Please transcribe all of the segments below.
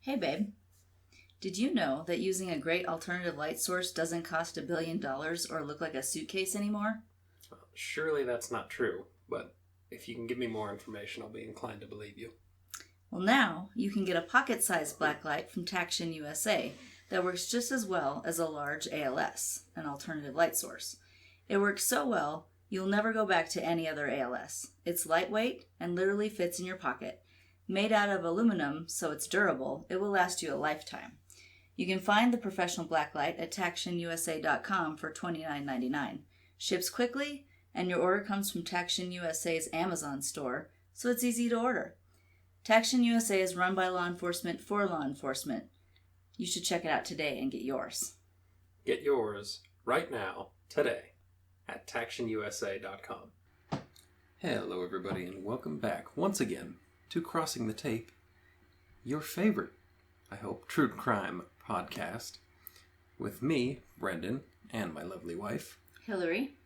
Hey, babe. Did you know that using a great alternative light source doesn't cost $1 billion or look like a suitcase anymore? Surely that's not true, but if you can give me more information, I'll be inclined to believe you. Well, now you can get a pocket-sized blacklight from Taction USA that works just as well as a large ALS, an alternative light source. It works so well, you'll never go back to any other ALS. It's lightweight and literally fits in your pocket. Made out of aluminum, so it's durable, it will last you a lifetime. You can find the professional blacklight at TactionUSA.com for $29.99. Ships quickly, and your order comes from Taction USA's Amazon store, so it's easy to order. Taction USA is run by law enforcement for law enforcement. You should check it out today and get yours. Get yours right now, today, at TactionUSA.com. Hello, everybody, and welcome back once again to Crossing the Tape, your favorite, I hope, true crime podcast, with me, Brendan, and my lovely wife, Hillary.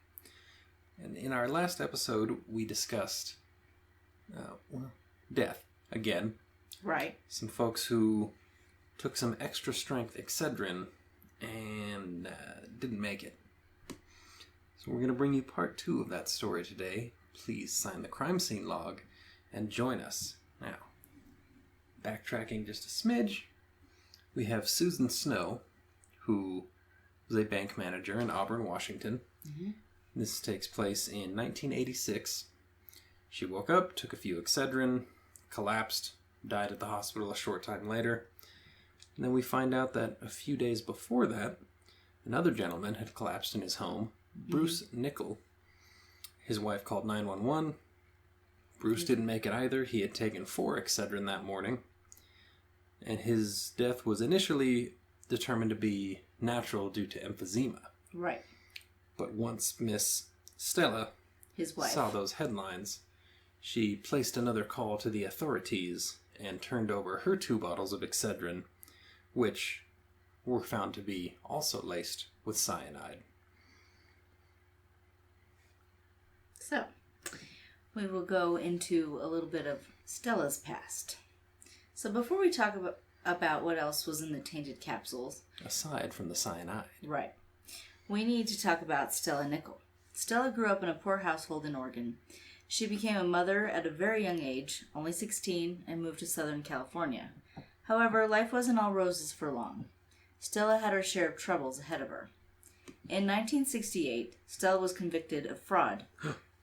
And in our last episode, we discussed death again. Right. Some folks who took some extra strength Excedrin and didn't make it. So we're going to bring you part 2 of that story today. Please sign the crime scene log and join us. Now, backtracking just a smidge, we have Susan Snow, who was a bank manager in Auburn, Washington. Mm-hmm. This takes place in 1986. She woke up, took a few Excedrin, collapsed, died at the hospital a short time later. And then we find out that a few days before that, another gentleman had collapsed in his home, Bruce Nickel. His wife called 911. Bruce didn't make it either. He had taken 4 Excedrin that morning. And his death was initially determined to be natural due to emphysema. Right. But once Miss Stella, his wife, saw those headlines, she placed another call to the authorities and turned over her 2 bottles of Excedrin, which were found to be also laced with cyanide. So, we will go into a little bit of Stella's past. So before we talk about what else was in the tainted capsules, aside from the cyanide. Right. We need to talk about Stella Nickel. Stella grew up in a poor household in Oregon. She became a mother at a very young age, only 16, and moved to Southern California. However, life wasn't all roses for long. Stella had her share of troubles ahead of her. In 1968, Stella was convicted of fraud.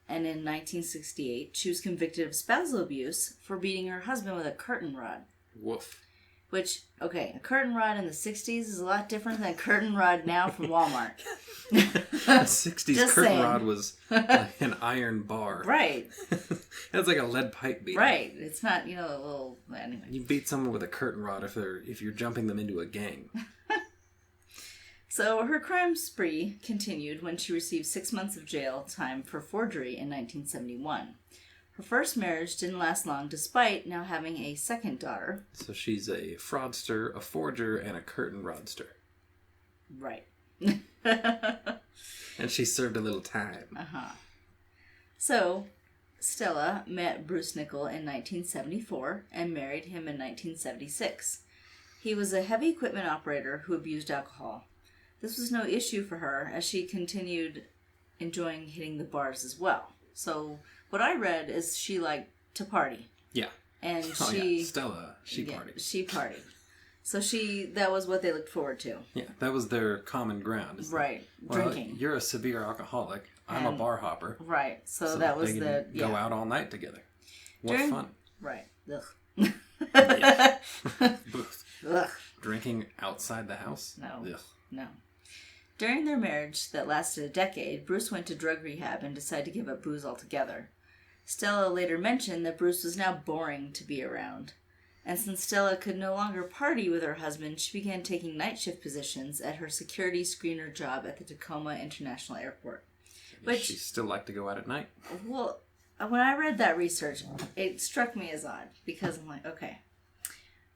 And in 1968, she was convicted of spousal abuse for beating her husband with a curtain rod. Woof. Which, okay, a curtain rod in the 60s is a lot different than a curtain rod now from Walmart. The 60s Just curtain saying. rod was like an iron bar. Right. That's like a lead pipe beater. Right. It's not, a little... Anyway. You beat someone with a curtain rod if you're jumping them into a gang. So her crime spree continued when she received 6 months of jail time for forgery in 1971. Her first marriage didn't last long, despite now having a second daughter. So she's a fraudster, a forger, and a curtain rodster. Right. And she served a little time. Uh-huh. So, Stella met Bruce Nickel in 1974 and married him in 1976. He was a heavy equipment operator who abused alcohol. This was no issue for her, as she continued enjoying hitting the bars as well. So, what I read is she liked to party. Yeah. And Stella, she partied. She partied. So that was what they looked forward to. Yeah, that was their common ground. Right. Drinking. You're a severe alcoholic. I'm a bar hopper. Right. So that was go out all night together. What fun. Right. Ugh. Ugh. Drinking outside the house? No. Ugh. No. During their marriage that lasted a decade, Bruce went to drug rehab and decided to give up booze altogether. Stella later mentioned that Bruce was now boring to be around. And since Stella could no longer party with her husband, she began taking night shift positions at her security screener job at the Tacoma International Airport. But she still liked to go out at night? Well, when I read that research, it struck me as odd. Because I'm like, okay,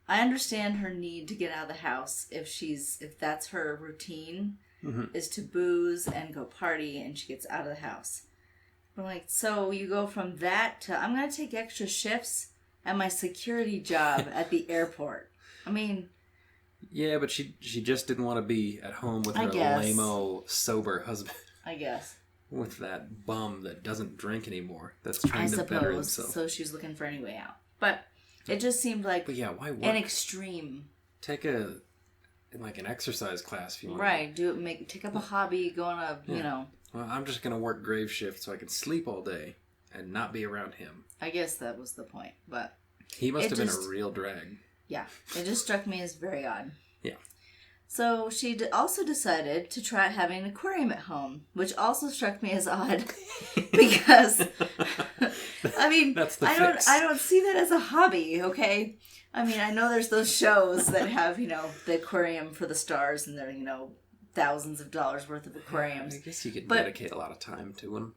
I understand her need to get out of the house if that's her routine, is to booze and go party, and she gets out of the house. I'm like, so you go from that to, I'm going to take extra shifts at my security job at the airport. I mean... Yeah, but she just didn't want to be at home with her lame-o, sober husband. I guess. With that bum that doesn't drink anymore. That's trying to better himself. So she was looking for any way out. But it just seemed like why work? An extreme. Take an exercise class if you want. Right. Take up a hobby, go on a, Well, I'm just going to work grave shift so I can sleep all day and not be around him. I guess that was the point, but... He must have been a real drag. Yeah. It just struck me as very odd. Yeah. So she also decided to try having an aquarium at home, which also struck me as odd because, I mean, I don't see that as a hobby, okay? I mean, I know there's those shows that have, the aquarium for the stars and they're, thousands of dollars worth of aquariums. I guess you could dedicate a lot of time to them.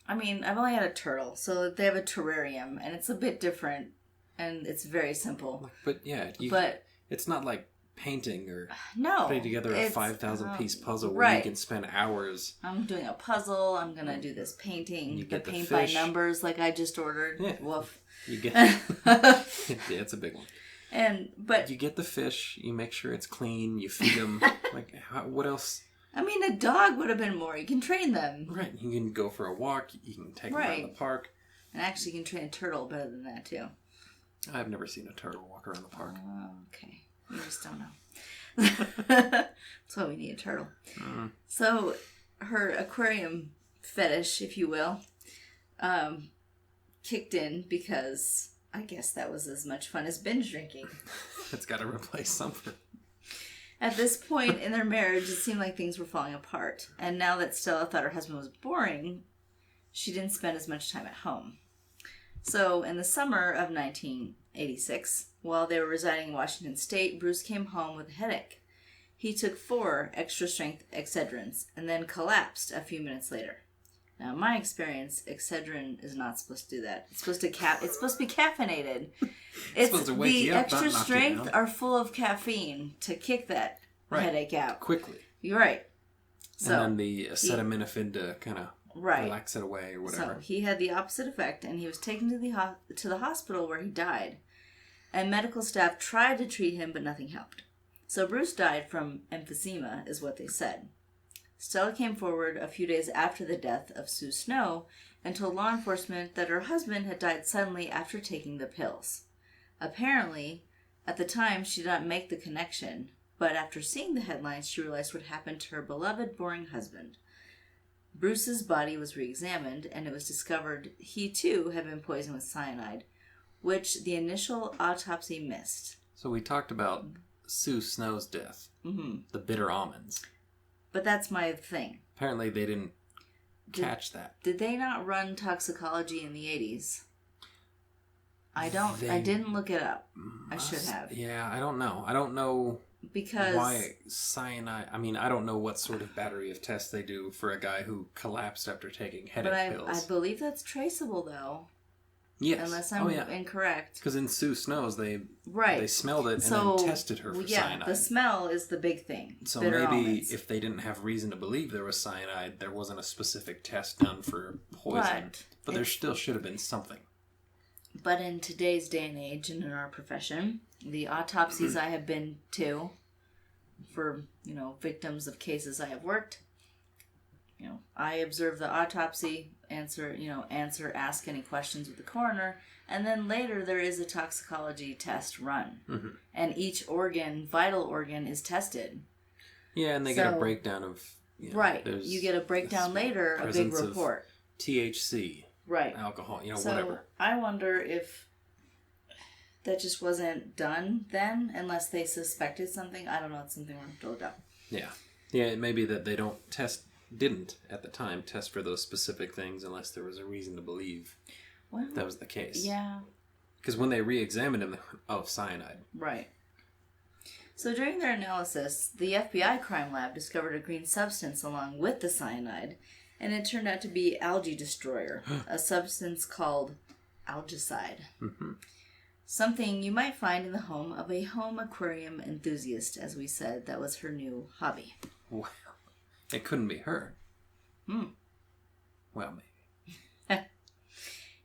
I mean, I've only had a turtle, so they have a terrarium and it's a bit different and it's very simple. But yeah, it's not like painting or putting together a 5,000 piece puzzle where you can spend hours. I'm doing a puzzle. I'm gonna do this painting. You get the paint by numbers like I just ordered. Yeah. Woof. You get yeah, it's a big one. But you get the fish. You make sure it's clean. You feed them. What else? I mean, a dog would have been more. You can train them. Right. You can go for a walk. You can take them around the park. And actually, you can train a turtle better than that too. I've never seen a turtle walk around the park. Oh, okay. You just don't know. That's why we need a turtle. Mm-hmm. So, her aquarium fetish, if you will, kicked in because I guess that was as much fun as binge drinking. It's got to replace something. At this point in their marriage, it seemed like things were falling apart. And now that Stella thought her husband was boring, she didn't spend as much time at home. So, in the summer of 1986, while they were residing in Washington State, Bruce came home with a headache. He took 4 extra-strength Excedrins and then collapsed a few minutes later. Now, in my experience, Excedrin is not supposed to do that. It's supposed to be caffeinated. It's supposed to wake you up, extra strength are full of caffeine to kick that headache out quickly. You're right. So, and then the acetaminophen to kind of relax it away or whatever. So he had the opposite effect, and he was taken to the hospital where he died. And medical staff tried to treat him, but nothing helped. So Bruce died from emphysema, is what they said. Stella came forward a few days after the death of Sue Snow and told law enforcement that her husband had died suddenly after taking the pills. Apparently, at the time, she did not make the connection, but after seeing the headlines, she realized what happened to her beloved, boring husband. Bruce's body was re-examined, and it was discovered he, too, had been poisoned with cyanide, which the initial autopsy missed. So we talked about Sue Snow's death, the bitter almonds. But that's my thing. Apparently they didn't catch that. Did they not run toxicology in the 80s? I didn't look it up. I should have. Yeah, I don't know. I don't know because why cyanide. I mean, I don't know what sort of battery of tests they do for a guy who collapsed after taking headache pills. I believe that's traceable, though. Yes. Unless I'm incorrect. Because in Sue Snow's, they smelled it and then tested her for cyanide. The smell is the big thing. So maybe if they didn't have reason to believe there was cyanide, there wasn't a specific test done for poison. But there still should have been something. But in today's day and age and in our profession, the autopsies I have been to for, victims of cases I have worked, I observe the autopsy, ask any questions with the coroner, and then later there is a toxicology test run. Mm-hmm. And each vital organ is tested. Yeah, and they get a breakdown of... You get a breakdown later, a big report. THC. Right. Alcohol, so whatever. I wonder if that just wasn't done then, unless they suspected something. I don't know. It's something we're going to look up. Yeah. Yeah, it may be that they didn't at the time test for those specific things unless there was a reason to believe that was the case. Yeah. Because when they re-examined him, cyanide. Right. So during their analysis, the FBI crime lab discovered a green substance along with the cyanide, and it turned out to be algae destroyer, a substance called algicide. Mm-hmm. Something you might find in the home of a home aquarium enthusiast, as we said. That was her new hobby. Wow. It couldn't be her. Well, maybe.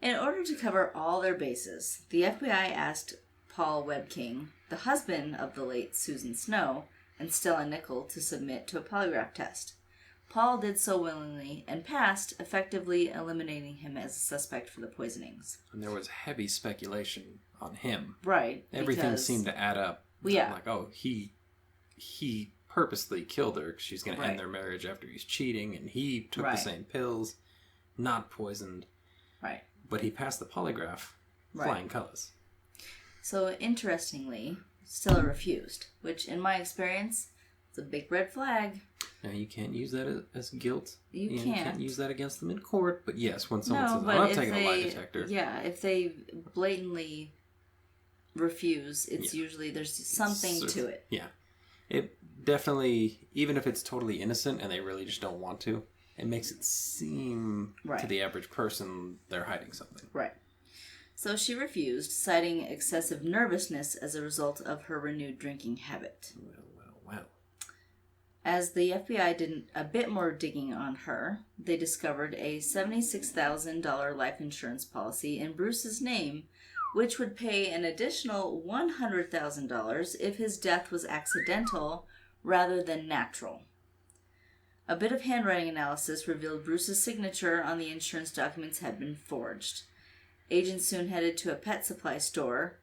In order to cover all their bases, the FBI asked Paul Webking, the husband of the late Susan Snow, and Stella Nickel to submit to a polygraph test. Paul did so willingly and passed, effectively eliminating him as a suspect for the poisonings. And there was heavy speculation on him. Right. Everything seemed to add up. Yeah. Like, oh, he purposely killed her because she's going to end their marriage after he's cheating, and he took the same pills, not poisoned. Right. But he passed the polygraph, flying colors. So, interestingly, Stella refused, which, in my experience, is a big red flag. Now, you can't use that as guilt. You can't use that against them in court. But yes, when someone says, I'm not taking a lie detector. Yeah, if they blatantly refuse, it's usually, there's something to it. Yeah. It definitely, even if it's totally innocent and they really just don't want to, it makes it seem to the average person they're hiding something. Right. So she refused, citing excessive nervousness as a result of her renewed drinking habit. Well. As the FBI did a bit more digging on her, they discovered a $76,000 life insurance policy in Bruce's name, which would pay an additional $100,000 if his death was accidental rather than natural. A bit of handwriting analysis revealed Bruce's signature on the insurance documents had been forged. Agents soon headed to a pet supply store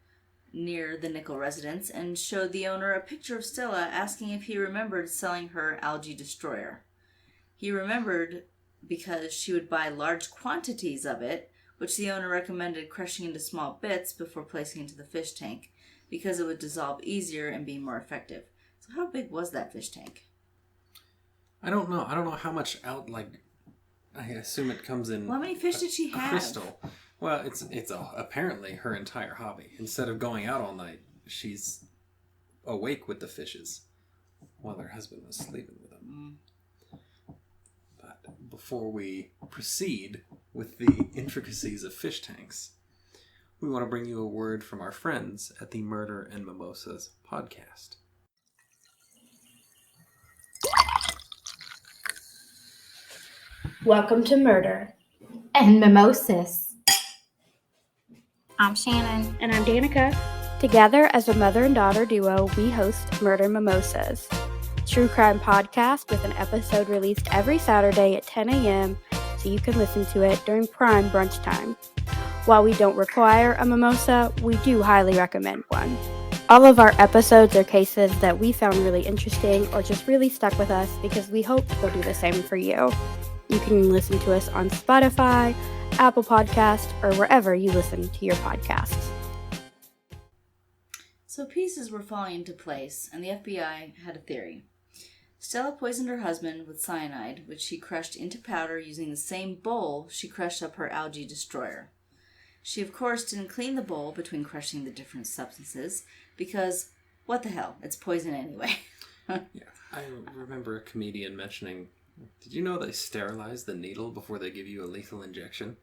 near the Nickel residence and showed the owner a picture of Stella, asking if he remembered selling her algae destroyer. He remembered because she would buy large quantities of it, which the owner recommended crushing into small bits before placing into the fish tank, because it would dissolve easier and be more effective. So how big was that fish tank? I don't know. I don't know how much I assume it comes in. Well, how many fish did she have? Crystal. Well, it's apparently her entire hobby. Instead of going out all night, she's awake with the fishes while her husband was sleeping with them. But before we proceed with the intricacies of fish tanks, we want to bring you a word from our friends at the Murder and Mimosas podcast. Welcome to Murder and Mimosas. I'm Shannon. And I'm Danica. Together as a mother and daughter duo, we host Murder Mimosas, true crime podcast with an episode released every Saturday at 10 a.m. so you can listen to it during prime brunch time. While we don't require a mimosa, we do highly recommend one. All of our episodes are cases that we found really interesting or just really stuck with us because we hope they'll do the same for you. You can listen to us on Spotify, Apple Podcast, or wherever you listen to your podcasts. So pieces were falling into place, and the FBI had a theory. Stella poisoned her husband with cyanide, which she crushed into powder using the same bowl she crushed up her algae destroyer. She, of course, didn't clean the bowl between crushing the different substances, because, what the hell, it's poison anyway. Yeah, I remember a comedian mentioning, did you know they sterilize the needle before they give you a lethal injection?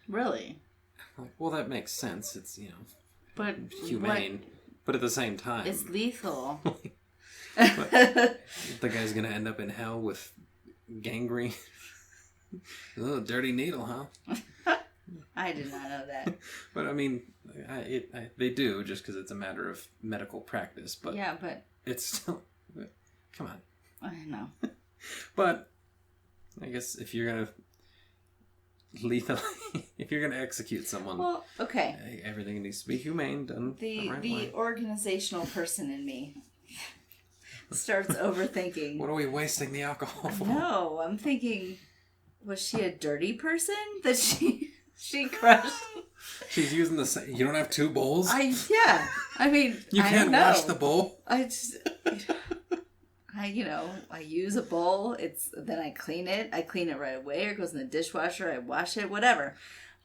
Really? Like, well, that makes sense. It's, but humane. But at the same time... It's lethal. The guy's going to end up in hell with gangrene. Oh, dirty needle, huh? I did not know that. But, I mean, they do, just because it's a matter of medical practice. But yeah, but... It's still... Come on. I know. But... I guess if you're gonna if you're gonna execute someone, well, okay, everything needs to be humane, done the right way. The organizational person in me starts overthinking. What are we wasting the alcohol for? No, I'm thinking, was she a dirty person that she crushed? She's using the same. You don't have two bowls. Yeah. I mean, you can't wash the bowl. I use a bowl. Then I clean it. I clean it right away, or it goes in the dishwasher. I wash it, whatever.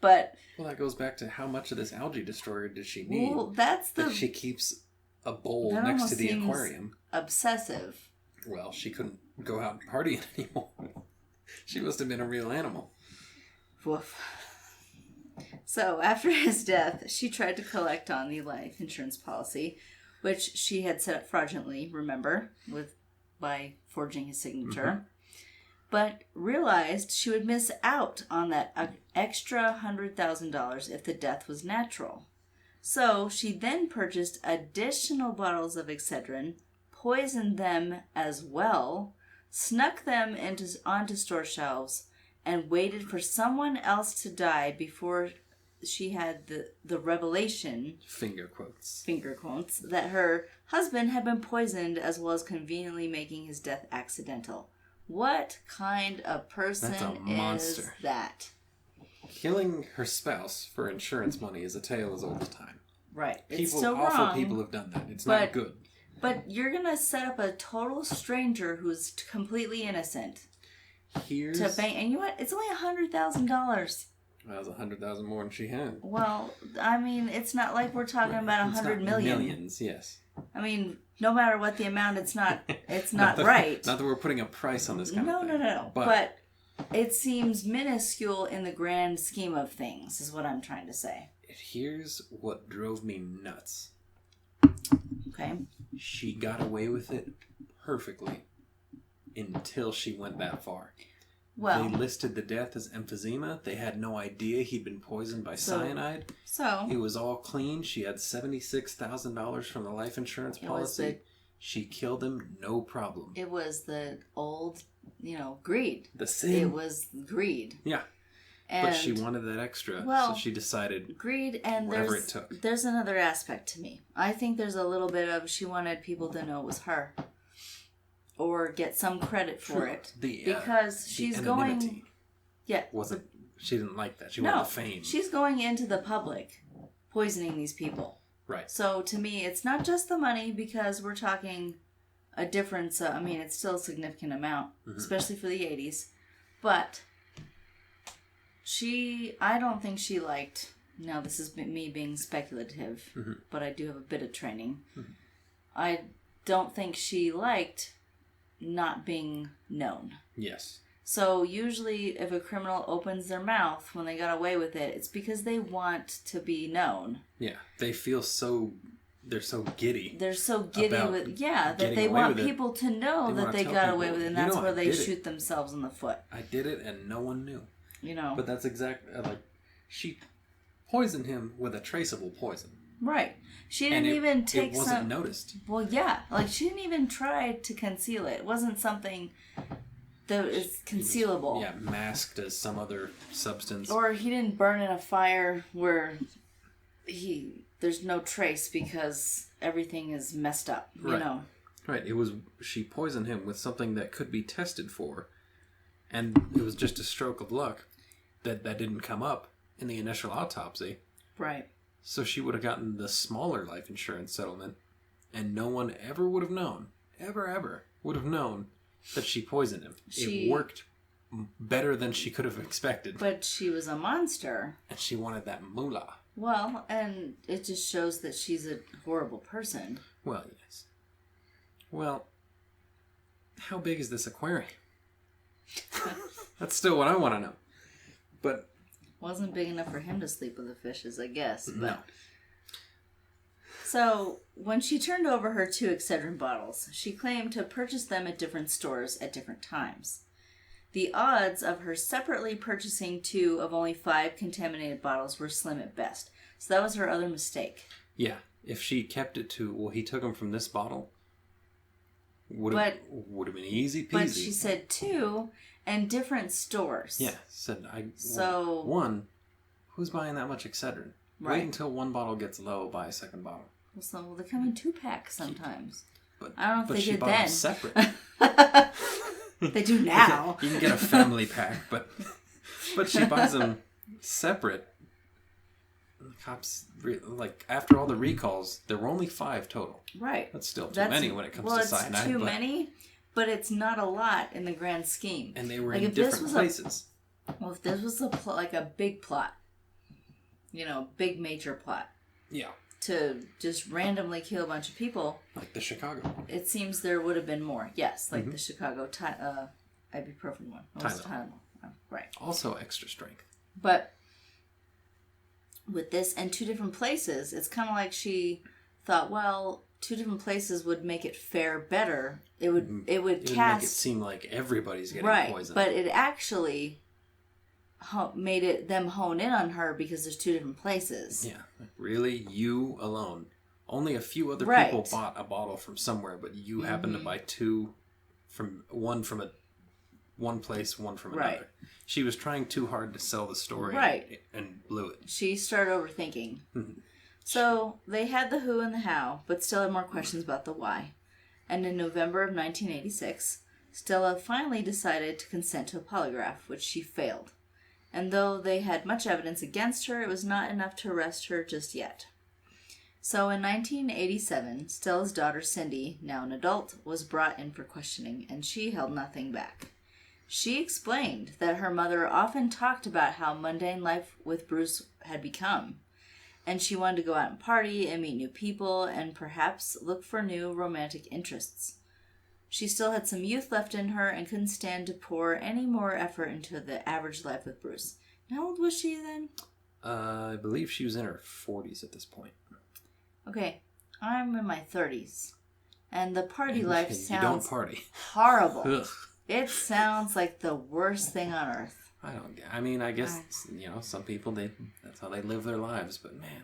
But that goes back to how much of this algae destroyer does she need? Well, that she keeps a bowl next to the aquarium. Obsessive. Well, she couldn't go out and party anymore. She must have been a real animal. Woof. So after his death, she tried to collect on the life insurance policy, which she had set up fraudulently. Remember, by forging his signature. but realized she would miss out on that extra $100,000 if the death was natural. So she then purchased additional bottles of Excedrin, poisoned them as well, snuck them onto store shelves, and waited for someone else to die before she had the revelation, finger quotes, that her husband had been poisoned, as well as conveniently making his death accidental. What kind of person is that? Killing her spouse for insurance money is a tale as old as time. Right. It's so awful people have done that. It's not good. But you're going to set up a total stranger who's completely innocent. And you know what? It's only $100,000. That was $100,000 more than she had. Well, I mean, it's not like we're talking about 100 million. Millions, yes. I mean, no matter what the amount, it's not right. Not that we're putting a price on this kind of thing. No. But it seems minuscule in the grand scheme of things, is what I'm trying to say. Here's what drove me nuts. Okay. She got away with it perfectly until she went that far. Well, they listed the death as emphysema. They had no idea he'd been poisoned by cyanide. So he was all clean. She had $76,000 from the life insurance policy. She killed him, no problem. It was the old, greed. The sin. It was greed. Yeah. But she wanted that extra, so she decided greed, and whatever it took. There's another aspect to me. I think there's a little bit of she wanted people to know it was her. Or get some credit for it. Because she's going... Yeah. She didn't like that. She wanted the fame. She's going into the public, poisoning these people. Right. So to me, it's not just the money, because we're talking a difference. I mean, it's still a significant amount, especially for the 80s. But I don't think she liked... Now, this is me being speculative, but I do have a bit of training. I don't think she liked... not being known. Yes. So usually if a criminal opens their mouth when they got away with it, it's because they want to be known. Yeah. They feel they're so giddy. They're so giddy that they want people to know that they got away with it, and that's where they shoot themselves in the foot. I did it and no one knew. But that's exactly she poisoned him with a traceable poison. Right. She didn't even take it wasn't noticed. Well, yeah. She didn't even try to conceal it. It wasn't something that is concealable. Masked as some other substance. Or he didn't burn in a fire where there's no trace because everything is messed up, you know. Right. She poisoned him with something that could be tested for, and it was just a stroke of luck that didn't come up in the initial autopsy. Right. So she would have gotten the smaller life insurance settlement, and no one ever would have known, ever would have known that she poisoned him. It worked better than she could have expected. But she was a monster. And she wanted that moolah. Well, and it just shows that she's a horrible person. Well, yes. Well, how big is this aquarium? That's still what I want to know. But... wasn't big enough for him to sleep with the fishes, I guess. But. No. So, when she turned over her 2 Excedrin bottles, she claimed to purchase them at different stores at different times. The odds of her separately purchasing 2 of only 5 contaminated bottles were slim at best. So that was her other mistake. Yeah. If she kept it to, he took them from this bottle, would have been easy peasy. But she said 2... and different stores. Yeah, one, who's buying that much Excedrin? Right. Wait until one bottle gets low, buy a second bottle. Well, they come in 2-packs sometimes. But I don't know if they did bought then. Them separate. They do now. You can get a family pack, but she buys them separate. The cops, after all the recalls, there were only 5 total. Right. That's still too many when it comes to cyanide. Well, it's too many. But it's not a lot in the grand scheme. And they were in different places. If this was a big plot, big major plot. Yeah. To just randomly kill a bunch of people. Like the Chicago. It seems there would have been more. Yes, like the Chicago ibuprofen one. Tylenol. Oh, right. Also extra strength. But with this and 2 different places, it's kind of like she thought, well, two different places would make it fare better. It would Make cast it seem like everybody's getting right, poisoned. but it actually made them hone in on her because there's two different places. Yeah, really, you alone. Only a few other Right. people bought a bottle from somewhere, but you happened to buy two from one place, one from Right. another. She was trying too hard to sell the story, Right. and blew it. She started overthinking. So they had the who and the how, but still had more questions about the why. And in November of 1986, Stella finally decided to consent to a polygraph, which she failed. And though they had much evidence against her, it was not enough to arrest her just yet. So in 1987, Stella's daughter Cindy, now an adult, was brought in for questioning, and she held nothing back. She explained that her mother often talked about how mundane life with Bruce had become, and she wanted to go out and party and meet new people and perhaps look for new romantic interests. She still had some youth left in her and couldn't stand to pour any more effort into the average life with Bruce. How old was she then? I believe she was in her 40s at this point. Okay, I'm in my 30s, and the party life You sounds don't party. horrible. Ugh. It sounds like the worst thing on earth. I guess, some people, that's how they live their lives. But man,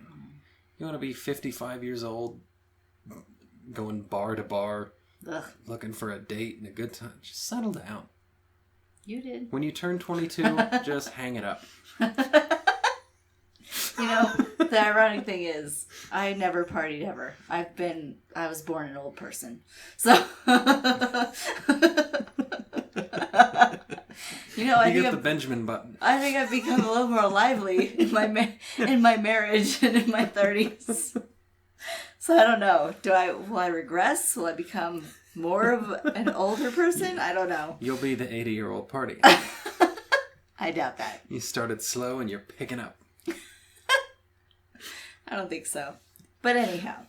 you want to be 55 years old, going bar to bar, Ugh, looking for a date and a good time. Just settle down. you did. When you turn 22, just hang it up. You know, the ironic thing is, I never partied ever. I was born an old person. So, you know, You get the Benjamin button. I think I've become a little more lively in my marriage and in my 30s. So I don't know. Will I regress? Will I become more of an older person? I don't know. You'll be the 80-year-old party. I doubt that. You started slow and you're picking up. I don't think so. But anyhow.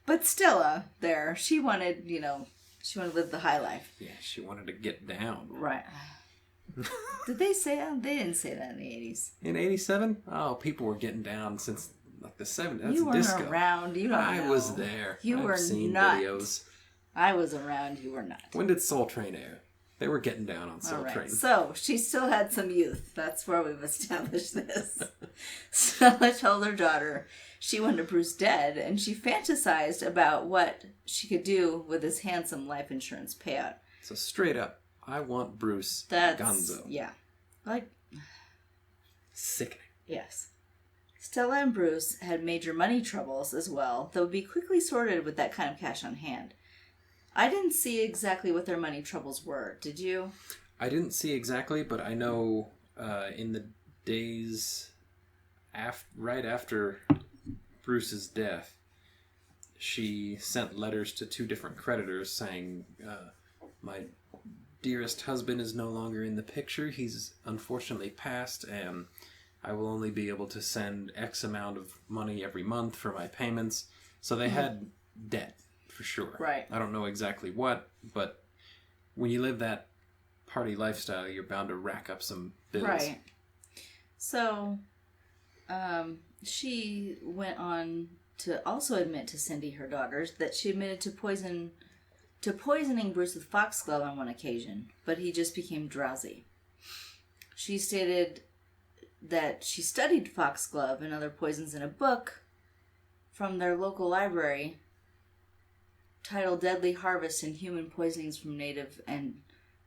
But Stella there, she wanted to live the high life. Yeah, she wanted to get down. Right. Did they say that? They didn't say that in the 80s. In 87? Oh, people were getting down since like the 70s. That's You weren't disco. around. You don't I know. was there. You I've were seen not. videos. I was around. You were not. When did Soul Train air? They were getting down on Soul All right. Train. So she still had some youth. That's where we've established this. Stella told her daughter she wanted Bruce dead, and she fantasized about what she could do with his handsome life insurance payout. So straight up, I want Bruce That's Gonzo. yeah, like Sickening. yes. Stella and Bruce had major money troubles as well, that would be quickly sorted with that kind of cash on hand. I didn't see exactly what their money troubles were. Did you? I didn't see exactly, but I know in the days right after Bruce's death, she sent letters to two different creditors saying, my dearest husband is no longer in the picture. He's unfortunately passed, and I will only be able to send X amount of money every month for my payments. So they had debt, for sure. Right. I don't know exactly what, but when you live that party lifestyle, you're bound to rack up some bills. Right. So, she went on to also admit to Cindy, her daughters, that she admitted to poisoning Bruce with foxglove on one occasion, but he just became drowsy. She stated that she studied foxglove and other poisons in a book from their local library titled Deadly Harvest and Human Poisonings from Native and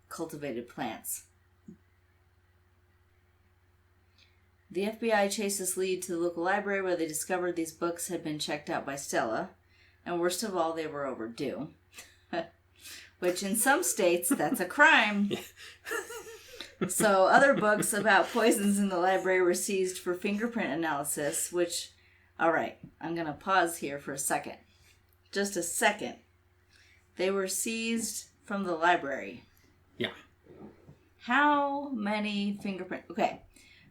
Cultivated Plants. The FBI chased this lead to the local library where they discovered these books had been checked out by Stella, and worst of all, they were overdue. Which in some states, that's a crime. So other books about poisons in the library were seized for fingerprint analysis, which, alright, I'm going to pause here for a second. Just a second. They were seized from the library. Yeah. How many fingerprint... Okay,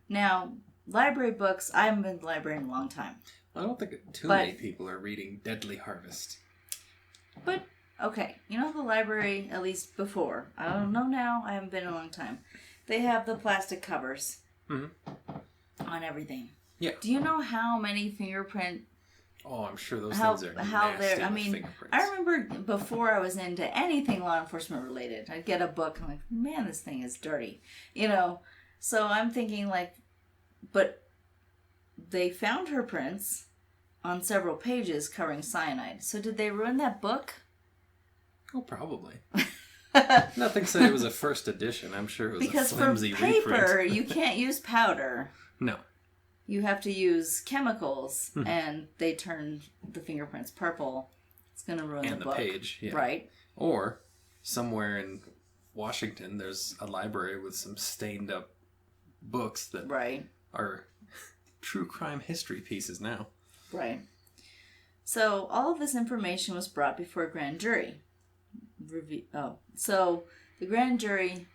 now, library books, I haven't been to the library in a long time. I don't think too many people are reading Deadly Harvest. But, okay, you know the library, at least before, I don't know now, I haven't been in a long time, they have the plastic covers on everything. Yeah. Do you know how many fingerprint Oh, I'm sure those how things are how nasty they're. I with mean, fingerprints. I remember before I was into anything law enforcement related, I'd get a book. I'm like, man, this thing is dirty, you know. So I'm thinking like, but they found her prints on several pages covering cyanide. So did they ruin that book? Oh, probably. Nothing said it was a first edition. I'm sure it was Because a flimsy for paper, reprint. you can't use powder. No. You have to use chemicals, and they turn the fingerprints purple. It's going to ruin And the the book. page, yeah. Right. Or somewhere in Washington, there's a library with some stained up books that Right. are true crime history pieces now. Right. So all of this information was brought before a grand jury. So the grand jury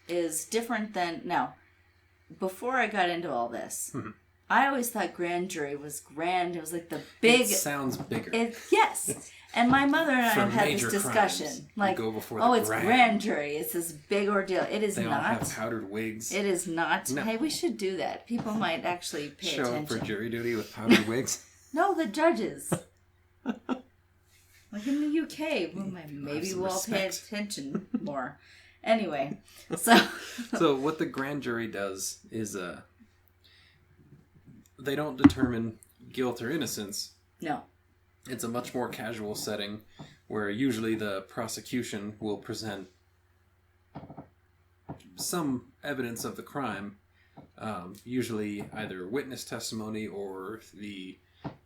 is different than... Now, before I got into all this, I always thought grand jury was grand. It was like the big... It sounds bigger. Yes. And my mother and I For have had major this discussion. crimes, you Like, go before the oh, it's grand. grand jury. It's this big ordeal. It is They all not. have powdered wigs. It is not. No. Hey, we should do that. People might actually pay Show up attention. for jury duty with powdered wigs. No, the judges. Like in the UK, maybe some we'll all pay respect. attention more. Anyway, so So what the grand jury does is they don't determine guilt or innocence. no, It's a much more casual setting where usually the prosecution will present some evidence of the crime, usually either witness testimony or the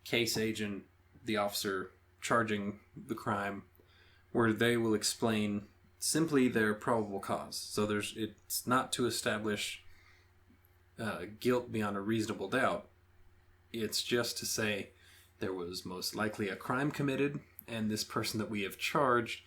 case agent, the officer charging the crime, where they will explain simply their probable cause. So it's not to establish guilt beyond a reasonable doubt. It's just to say there was most likely a crime committed, and this person that we have charged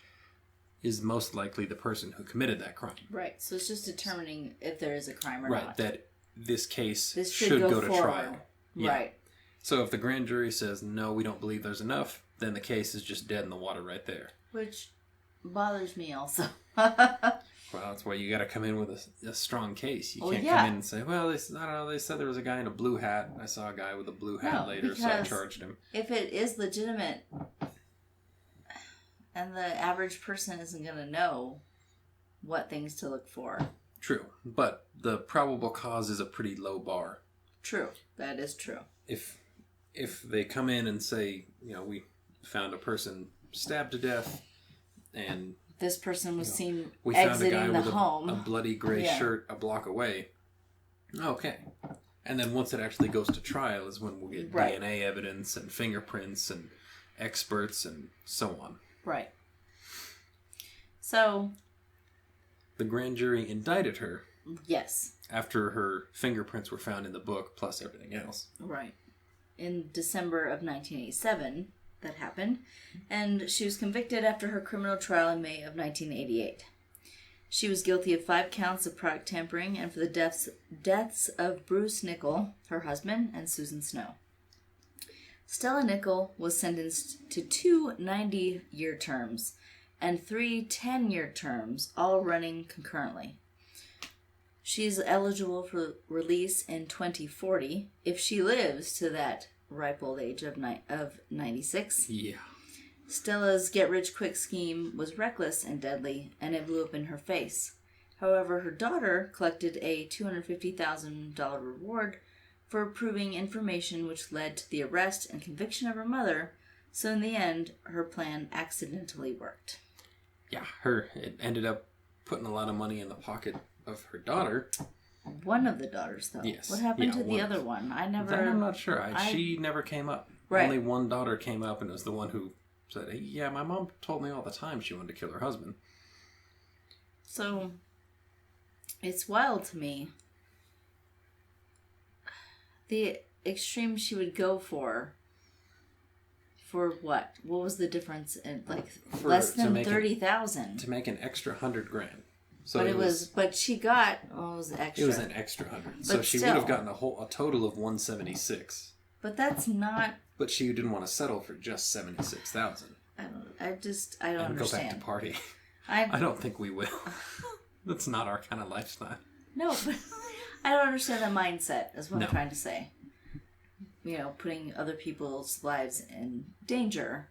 is most likely the person who committed that crime. right. So it's just determining if there is a crime or Right, not. that this case This should go to forward. trial. Yeah. Right. So if the grand jury says, no, we don't believe there's enough, then the case is just dead in the water right there. Which bothers me also. Well, that's why you got to come in with a strong case. You Oh, can't yeah. come in and say, well, I don't know, they said there was a guy in a blue hat. I saw a guy with a blue hat No, later, so I because- charged him. If it is legitimate, and the average person isn't going to know what things to look for. True, but the probable cause is a pretty low bar. True. That is true. If they come in and say, we found a person stabbed to death, and This person was seen we found a exiting guy the with home. a bloody gray Yeah. shirt a block away. Okay. And then once it actually goes to trial is when we'll get Right. DNA evidence and fingerprints and experts and so on. Right. So, The grand jury indicted her yes. after her fingerprints were found in the book, plus everything else. Right. In December of 1987, that happened, and she was convicted after her criminal trial in May of 1988. She was guilty of 5 counts of product tampering and for the deaths of Bruce Nickel, her husband, and Susan Snow. Stella Nickel was sentenced to 2 90-year terms and 3 10-year terms, all running concurrently. She's eligible for release in 2040 if she lives to that ripe old age of 96. Yeah. Stella's get-rich-quick scheme was reckless and deadly, and it blew up in her face. However, her daughter collected a $250,000 reward for proving information which led to the arrest and conviction of her mother, so in the end, her plan accidentally worked. Yeah, it ended up putting a lot of money in the pocket of her daughter. One of the daughters, though. Yes. What happened Yeah, to the one. other one? That I'm not sure. She never came up. Right. Only one daughter came up, and it was the one who said, hey, yeah, my mom told me all the time she wanted to kill her husband. So, it's wild to me. The extreme she would go for what? What was the difference in, less to than make 30,000? To make an extra $100,000. So But but she got, it was extra. It was an extra 100. So But she still. would have gotten a total of 176. But that's not, But she didn't want to settle for just 76,000. I don't And go understand. back to party. I I don't think we will. That's not our kind of lifestyle. No, but I don't understand the mindset, is what No. I'm trying to say. putting other people's lives in danger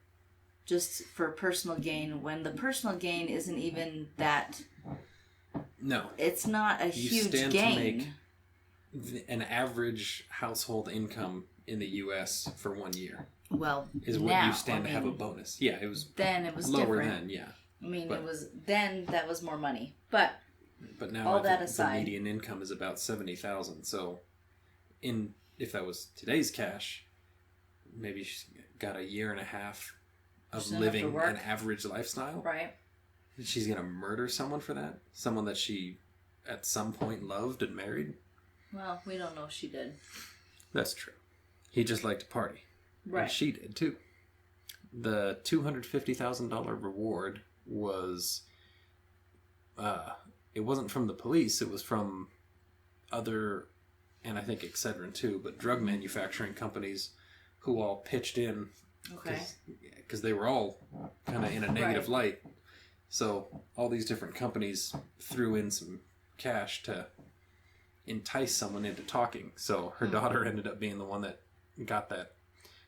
just for personal gain when the personal gain isn't even that. No. It's not a huge stand gain. To make an average household income in the U.S. for 1 year. Well, is what now, you stand to have a bonus. Yeah, it was then it was lower different. then, yeah. I mean, it was then that was more money. But now all I that think aside, the median income is about $70,000. So if that was today's cash, maybe she's got a year and a half of living an average lifestyle. Right. She's going to murder someone for that? Someone that she at some point loved and married? Well, we don't know if she did. That's true. He just liked to party. Right. And she did too. The $250,000 reward was, it wasn't from the police, it was from other, and I think Excedrin too, but drug manufacturing companies who all pitched in. Okay. Because they were all kind of in a negative light. So all these different companies threw in some cash to entice someone into talking. So her daughter ended up being the one that got that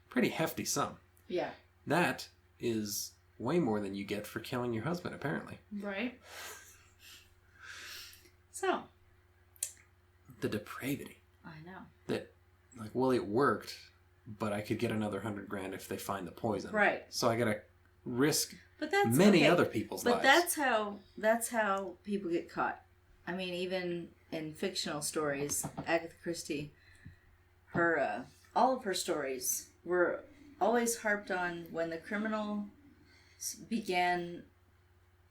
pretty hefty sum. Yeah. That is way more than you get for killing your husband, apparently. Right. So. The depravity. I know. That, it worked, but I could get another $100,000 if they find the poison. Right. So I gotta risk but that's many other people's lives. But that's how people get caught. I mean, even in fictional stories, Agatha Christie, her all of her stories were always harped on when the criminal began,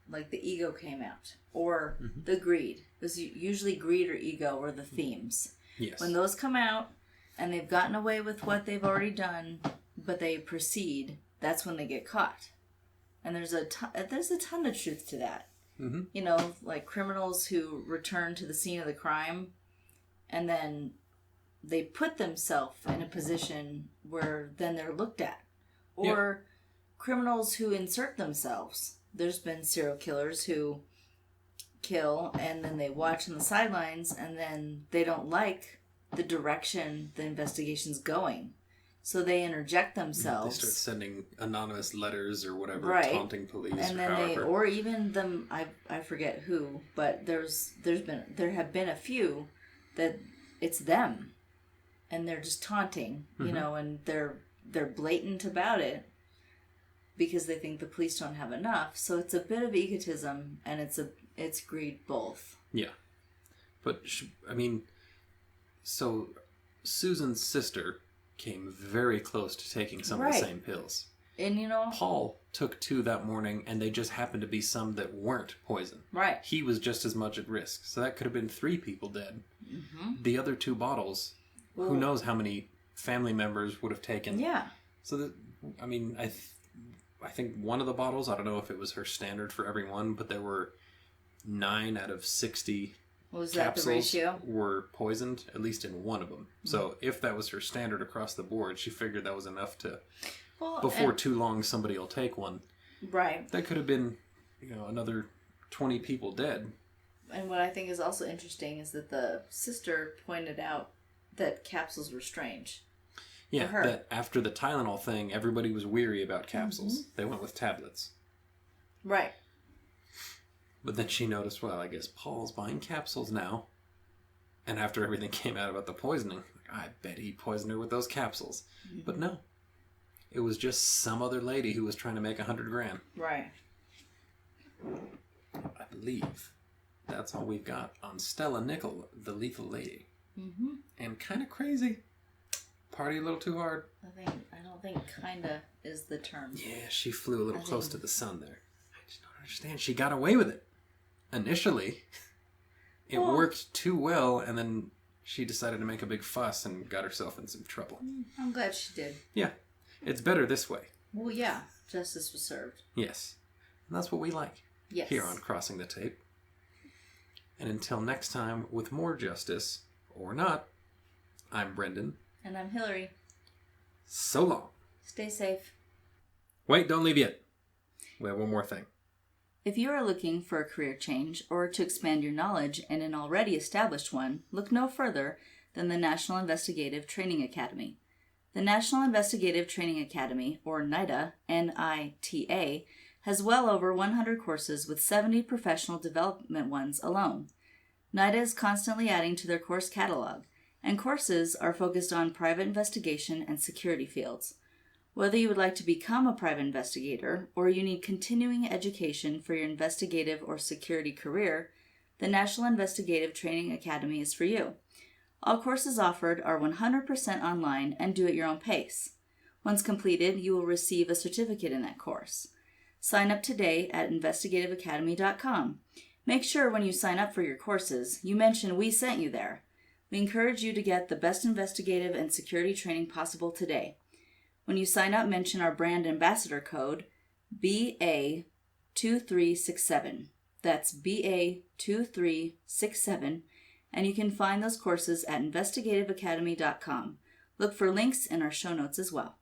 like the ego came out, or the greed. It was usually greed or ego were the themes. Yes. When those come out and they've gotten away with what they've already done, but they proceed, that's when they get caught. And there's a ton of truth to that. Mm-hmm. Like criminals who return to the scene of the crime and then they put themselves in a position where then they're looked at. Or criminals who insert themselves. There's been serial killers who kill and then they watch on the sidelines and then they don't like the direction the investigation's going. So they interject themselves. They start sending anonymous letters or whatever, right. Taunting police, and or then however. or even them. I forget who, but there have been a few that it's them, and they're just taunting, and they're blatant about it because they think the police don't have enough. So it's a bit of egotism and it's greed both. Yeah, but so Susan's sister came very close to taking some of the same pills. And Paul took 2 that morning, and they just happened to be some that weren't poison. Right. He was just as much at risk. So that could have been 3 people dead. Mm-hmm. The other 2 bottles, who knows how many family members would have taken. Yeah. So, I think one of the bottles, I don't know if it was her standard for everyone, but there were 9 out of 60 was that the ratio? Were poisoned, at least in one of them. Mm-hmm. So if that was her standard across the board, she figured that was enough to, before too long, somebody will take one. Right. That could have been, another 20 people dead. And what I think is also interesting is that the sister pointed out that capsules were strange. Yeah, that after the Tylenol thing, everybody was weary about capsules. Mm-hmm. They went with tablets. Right. But then she noticed, well, I guess Paul's buying capsules now. And after everything came out about the poisoning, I bet he poisoned her with those capsules. Mm-hmm. But no. It was just some other lady who was trying to make $100,000. Right. I believe that's all we've got on Stella Nickel, the lethal lady. Mm-hmm. And kind of crazy. Party a little too hard. I don't think kinda is the term. Yeah, she flew a little close to the sun there. I just don't understand. She got away with it. Initially, it worked too well, and then she decided to make a big fuss and got herself in some trouble. I'm glad she did. Yeah. It's better this way. Well, yeah. Justice was served. Yes. And that's what we like. Yes. Here on Crossing the Tape. And until next time, with more justice, or not, I'm Brendan. And I'm Hillary. So long. Stay safe. Wait, don't leave yet. We have one more thing. If you are looking for a career change or to expand your knowledge in an already established one, look no further than the National Investigative Training Academy. The National Investigative Training Academy, or NITA, N-I-T-A, has well over 100 courses with 70 professional development ones alone. NITA is constantly adding to their course catalog, and courses are focused on private investigation and security fields. Whether you would like to become a private investigator or you need continuing education for your investigative or security career, the National Investigative Training Academy is for you. All courses offered are 100% online and do at your own pace. Once completed, you will receive a certificate in that course. Sign up today at investigativeacademy.com. Make sure when you sign up for your courses, you mention we sent you there. We encourage you to get the best investigative and security training possible today. When you sign up, mention our brand ambassador code, BA2367. That's BA2367, and you can find those courses at investigativeacademy.com. Look for links in our show notes as well.